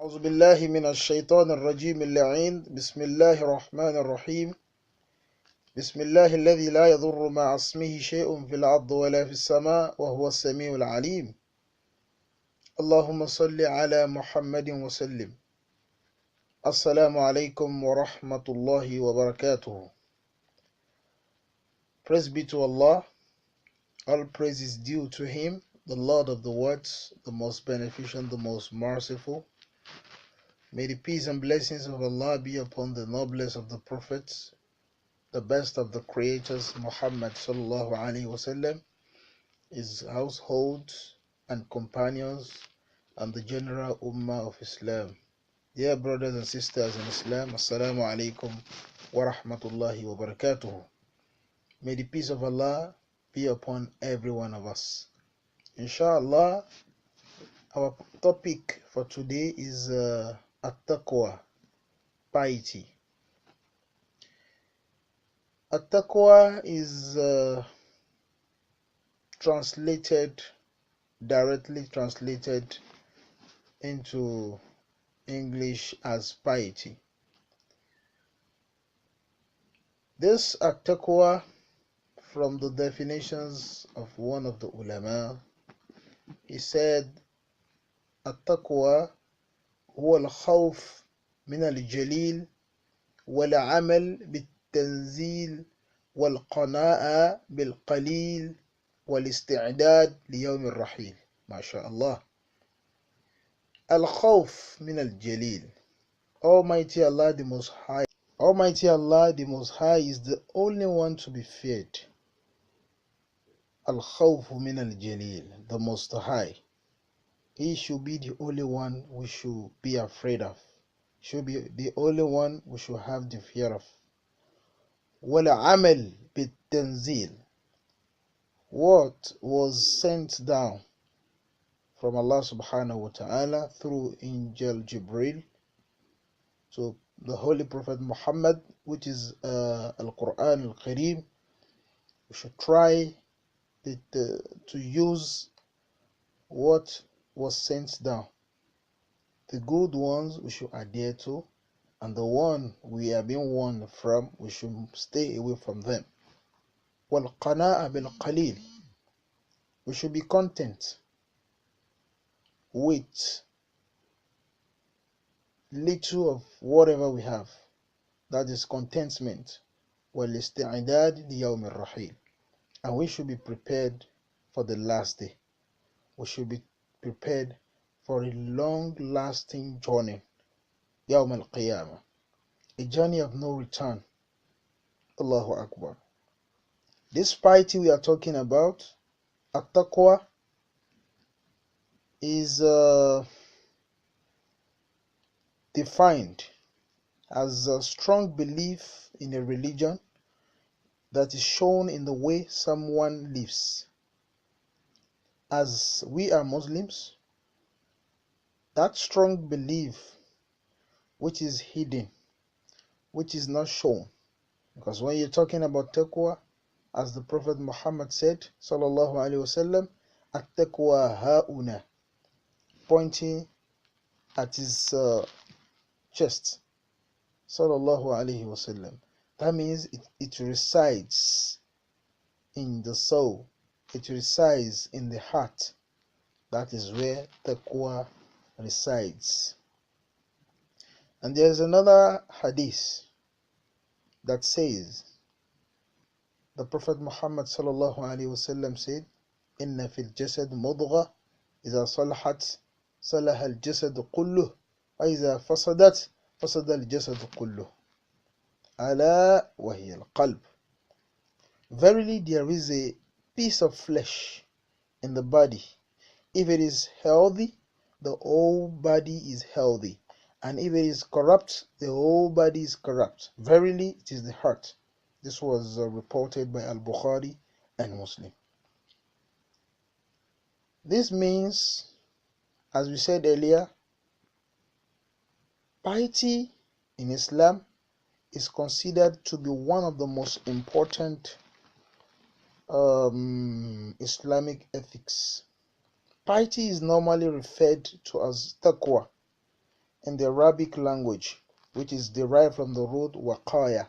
أعوذ بالله من الشيطان الرجيم اللعين بسم الله الرحمن الرحيم بسم الله الذي لا يضر مع اسمه شيء في الأرض ولا في السماء وهو السميع العليم اللهم صل على محمد وسلم. Assalamu alaikum wa rahmatullahi wa barakatuh. Praise be to Allah. All praise is due to Him, the Lord of the worlds, the most beneficent, the most merciful. May the peace and blessings of Allah be upon the noblest of the prophets, the best of the creators, Muhammad sallallahu alaihi wasallam, his household and companions, and the general ummah of Islam. Dear brothers and sisters in Islam, Assalamu alaikum wa rahmatullahi wa barakatuh. May the peace of Allah be upon every one of us. Inshallah, our topic for today is at-taqwa, piety. At-taqwa is directly translated into English as piety. This at-taqwa, from the definitions of one of the ulama, he said, at-taqwa huwa al-khawf min al-jalil wal-amal bit-tanzil wal-qana'a bil-qalil wal-isti'dad li-yawm al-rahil. MashaAllah. Al-khawf min al-jalil. Almighty Allah the Most High. Almighty Allah the Most High is the only one to be feared. Al-khawf min al-jalil, the Most High. He should be the only one we should be afraid of. Should be the only one we should have the fear of. Wal-amal bit-tanzil. What was sent down from Allah subhanahu wa ta'ala through Angel Jibril to the Holy Prophet Muhammad, which is Al-Quran Al-Kareem. We should try to use what was sent down. The good ones we should adhere to, and the one we are being warned from, we should stay away from them. وَالْقَنَاءَ بِالْقَلِيلِ. We should be content with little of whatever we have. That is contentment. وَالْإِسْتِعْدَادِ لِيَوْمِ الرَّحِيلِ. And we should be prepared for the last day. We should be prepared for a long-lasting journey. Yawm al-Qiyamah. A journey of no return. Allahu Akbar. This piety we are talking about, at-taqwa, is defined as a strong belief in a religion that is shown in the way someone lives. As we are Muslims, that strong belief which is hidden, which is not shown, because when you're talking about taqwa, as the Prophet Muhammad said, sallallahu alaihi wasallam, at-taqwa ha'una, pointing at his chest, sallallahu alaihi wasallam. That means it resides in the soul, it resides in the heart. That is where taqwa resides. And there is another hadith that says, the Prophet Muhammad sallallahu alaihi wasallam said, "Inna fil jasad mudghah, idha salahat salaha al jasad kulluh, wa idha fasadat fasada al jasad kulluh. Ala wa hiya al qalb." Verily there is a piece of flesh in the body. If it is healthy, the whole body is healthy. And if it is corrupt, the whole body is corrupt. Verily it is the heart. This was reported by Al-Bukhari and Muslim. This means, as we said earlier, piety in Islam is considered to be one of the most important Islamic ethics. Piety is normally referred to as taqwa in the Arabic language, which is derived from the root waqaya.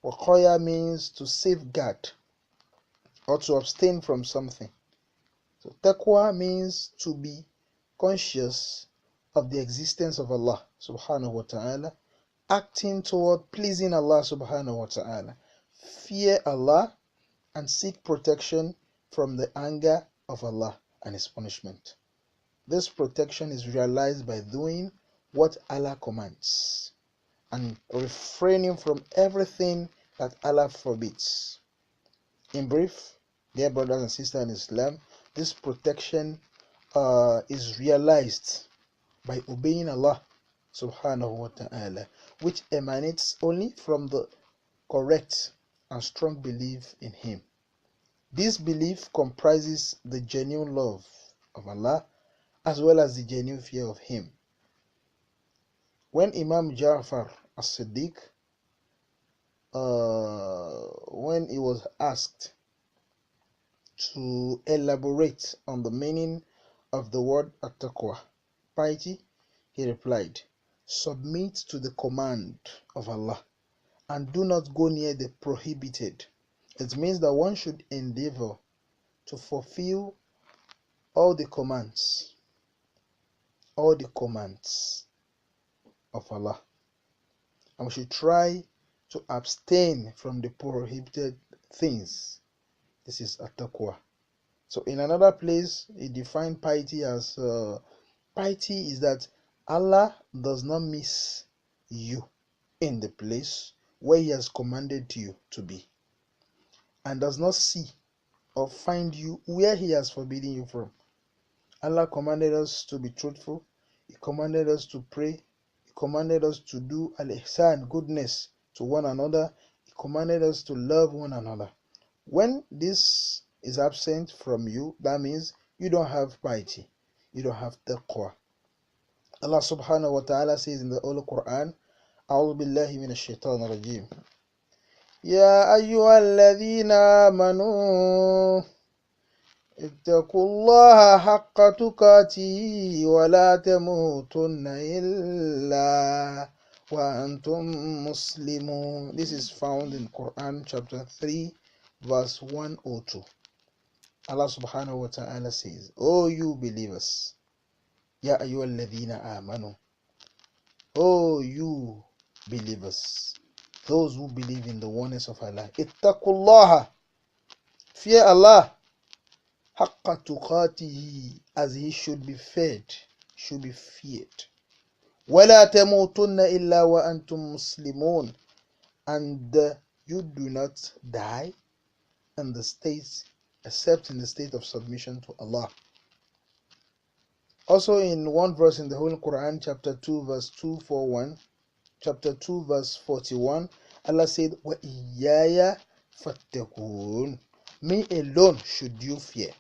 Waqaya means to safeguard or to abstain from something. So taqwa means to be conscious of the existence of Allah subhanahu wa ta'ala, acting toward pleasing Allah subhanahu wa ta'ala, fear Allah and seek protection from the anger of Allah and His punishment. This protection is realized by doing what Allah commands and refraining from everything that Allah forbids. In brief, dear brothers and sisters in Islam, this protection is realized by obeying Allah subhanahu wa ta'ala, which emanates only from the correct and strong belief in Him. This belief comprises the genuine love of Allah as well as the genuine fear of Him. When Imam Ja'far as-Siddiq, when he was asked to elaborate on the meaning of the word at-taqwa, piety, he replied, submit to the command of Allah and do not go near the prohibited. It means that one should endeavor to fulfill all the commands of Allah, and we should try to abstain from the prohibited things. This is at-taqwa. So in another place, he defined piety as piety is that Allah does not miss you in the place where He has commanded you to be, and does not see or find you where He has forbidden you from. Allah commanded us to be truthful. He commanded us to pray. He commanded us to do al-ihsan, goodness to one another. He commanded us to love one another. When this is absent from you, that means you don't have piety. You don't have taqwa. Allah subhanahu wa ta'ala says in the Holy Quran, أعوذ بالله من الشيطان الرجيم يا أيها الذين آمنوا اتقوا الله حق تقاته ولا تموتن إلا وأنتم مسلمون. This is found in Quran chapter 3 verse 102. Allah subhanahu wa ta'ala says, O you believers, Ya ayyuhal ladhina amanu, O you believers, those who believe in the oneness of Allah, ittaqullaha, fear Allah, haqqa tuqatihi, as He should be feared, wala tamutunna illa wa antum muslimun, and you do not die in the state except in the state of submission to Allah. Also in one verse in the Holy Quran, chapter 2 verse 241, chapter 2 verse 41, Allah said, wa iyaya fattakun, me alone should you fear.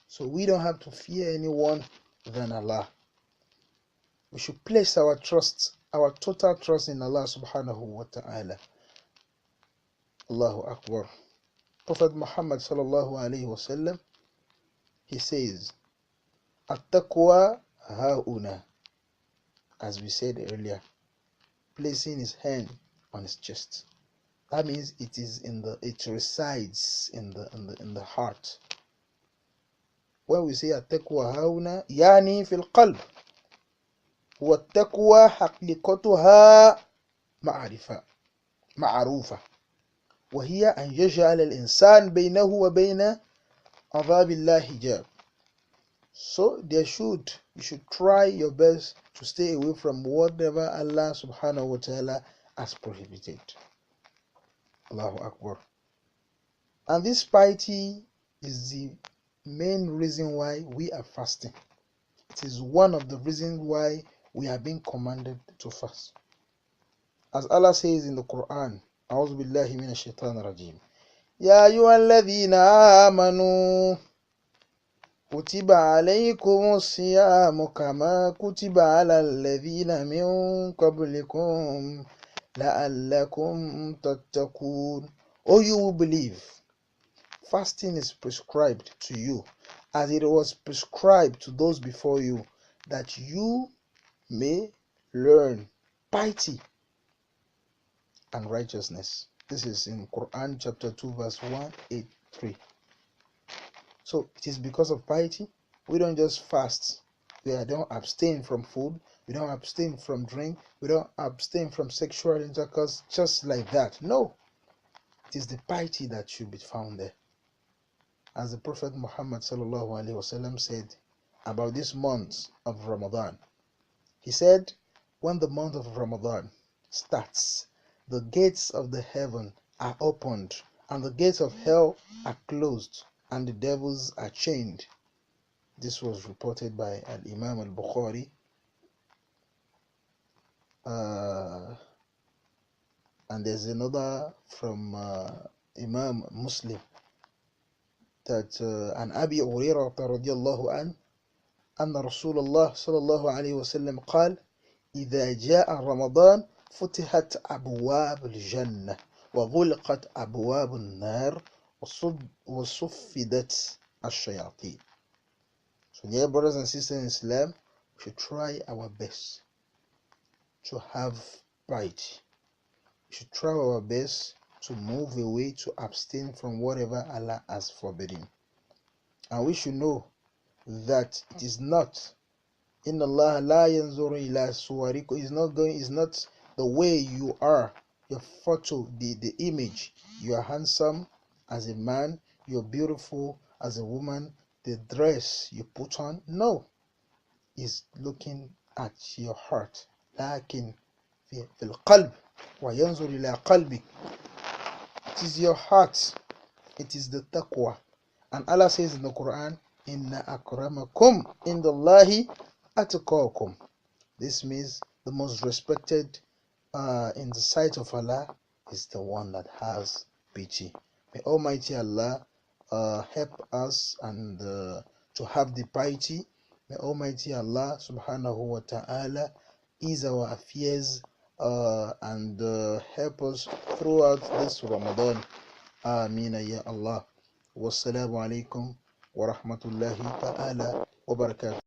So we don't have to fear anyone than Allah. We should place our trust, our total trust in Allah subhanahu wa ta'ala. Allahu Akbar. Prophet Muhammad sallallahu alayhi wa sallam, he says, at-taqwa ha'una, as we said earlier, placing his hand on his chest. That means it resides in the heart. When we say at-taqwa ha'una, yani fil qalb. والتقوى حقيقتها معروفة وهي أن يجعل الإنسان بينه وبين عذاب الله حجاب. So you should try your best to stay away from whatever Allah subhanahu wa ta'ala has prohibited. Allahu Akbar. And this piety is the main reason why we are fasting. It is one of the reasons why we are being commanded to fast. As Allah says in the Quran, أعوذ بالله من الشيطان الرجيم يا أيها الذين آمنوا كتب عليكم الصيام كما كتب على الذين من قبلكم لعلكم تتقون. O you who believe, fasting is prescribed to you as it was prescribed to those before you, that you may learn piety and righteousness. This is in Quran chapter 2 verse 183. So it is because of piety we don't just fast. We don't abstain from food. We don't abstain from drink. We don't abstain from sexual intercourse just like that. No, it is the piety that should be found there. As the Prophet Muhammad sallallahu alaihi wasallam said about this month of Ramadan, he said, when the month of Ramadan starts, the gates of the heaven are opened and the gates of hell are closed and the devils are chained. This was reported by Imam al-Bukhari, and there's another from Imam Muslim that an Abi Hurairah radiyallahu an أن رسول الله صلى الله عليه وسلم قال إذا جاء رمضان فتحت أبواب الجنة وغلقت أبواب النار وصفدت الشياطين. So dear brothers and sisters in Islam, we should try our best to have piety. We should try our best to move away, to abstain from whatever Allah has forbidden. And we should know that it is not Inna Allah la yanzuru ila suwarikum. Is not the way you are, your photo, the image. You are handsome as a man, you're beautiful as a woman, the dress you put on. No, is looking at your heart. Lakin fil qalb wa yanzur ila qalbi. It is your heart. It is the taqwa. And Allah says in the Quran, Inna akramakum indallahi atqakum. This means the most respected in the sight of Allah is the one that has piety. May Almighty Allah help us and to have the piety. May Almighty Allah subhanahu wa ta'ala ease our affairs and help us throughout this Ramadan. Ameen ya Allah. Wassalamu alaikum wa rahmatullahi ta'ala wa barakatuh.